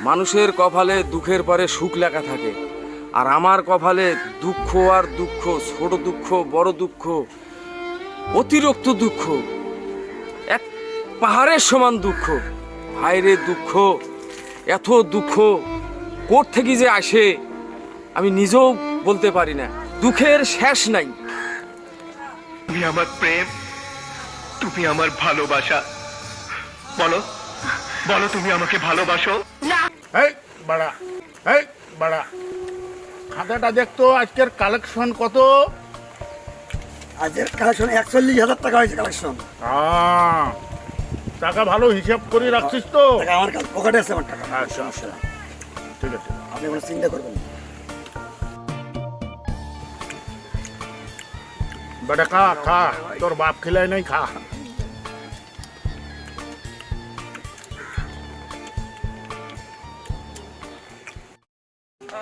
মানুষের কপালে দুঃখের পরে সুখ লেখা থাকে, আর আমার কপালে দুঃখ আর দুঃখ, ছোট দুঃখ, বড় দুঃখ, অতিরিক্ত দুঃখ, এক পাহাড়ের সমান দুঃখ। ভাইরে দুঃখ, এত দুঃখ কোথা থেকে যে আসে আমি নিজেও বলতে পারি না। দুঃখের শেষ নাই। তুমি আমার প্রেম, তুমি আমার ভালোবাসা। বলো বলো, তুমি আমাকে ভালোবাসো? এই বাড়া, এই বাড়া, খাতাটা দেখতো আজকের কালেকশন কত? আজকের কালেকশন 41,000 টাকা হয়েছে কালেকশন। টাকা ভালো হিসাব করে রাখছিস তো? টাকা আমার কাছে পকেটে আছে, আমার টাকা। আচ্ছা আচ্ছা, ঠিক আছে, আপনি কোনো চিন্তা করবেন না। বেটা খা খা, তোর বাপ খেলাই নাই, খা।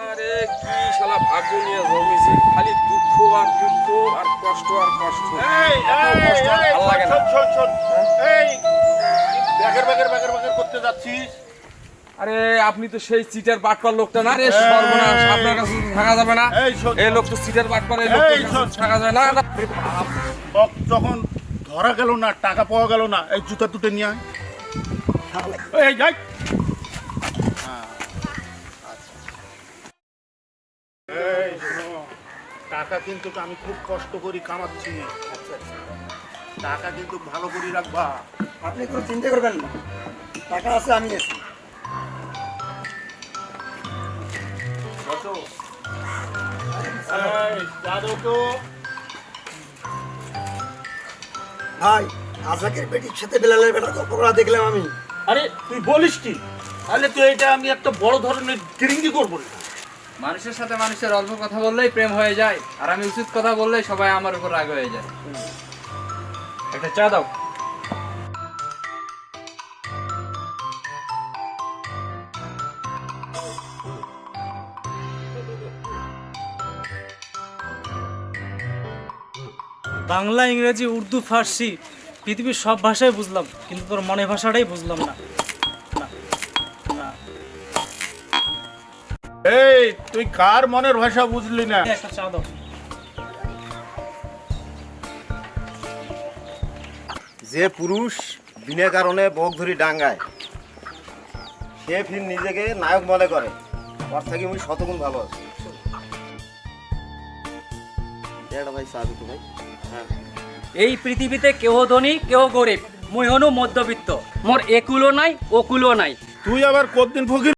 আরে কি শালা ভাগ্য নিয়ে জমেছি, খালি দুঃখ আর দুঃখ আর কষ্ট আর কষ্ট। এত কষ্ট আর ভাল লাগে না। শোন, এই ব্যাগের ব্যাগের ব্যাগের ব্যাগের করতে যাচ্ছিস? আরে আপনি তো সেই চিটার বাটপার লোকটা না রে, সর্বনাশ, আপনার কাছে থাকা যাবে না। এই শোন, এই লোক তো চিটার বাটপার, এই লোক এই শোন, থাকা যায় না। যখন ধরা গেল না, টাকা পাওয়া গেল না, এই জুতা দুটো নিয়ে আয়। এই যাই। এই শোনো, টাকা কিন্তু আমি খুব কষ্ট করি কামাচ্ছি। টাকা কিন্তু ভালো করে রাখবা। আপনি কোনো চিন্তা করবেন না, টাকা আছে, আমি আছি। এই, দাদু তো ভাই, আজাকের বেটির সাথে বেলালের বেটার গল্প করা দেখলাম আমি। আরে তুই বলিস কি? তাহলে তো এটা আমি একটা বড় ধরনের গিরিঙ্গি করবো না। মানুষের সাথে মানুষের অল্প কথা বললেই প্রেম হয়ে যায়, আর আমি উচিত কথা বললেই সবাই আমার উপর রাগ হয়ে যায়। একটা চা দাও। বাংলা, ইংরেজি, উর্দু, ফার্সি, পৃথিবীর সব ভাষাই বুঝলাম, কিন্তু তোর মনের ভাষাটাই বুঝলাম না। এই তুই কার মনের ভাষা বুঝলি না? একটা চা দাও। যে পুরুষ বিনা কারণে বক ধরি ডাঙ্গায়, সে ফির নিজেকে নায়ক মনে করে, ওর থেকে আমি শতগুণ ভালো আছি। ভাই সাবি তো ভাই। হ্যাঁ, এই পৃথিবীতে কেউ ধনী কেউ গরিব, মুই হনু মধ্যবিত্ত, মোর একুলো নাই ওকুলো নাই। তুই আবার কতদিন ফকির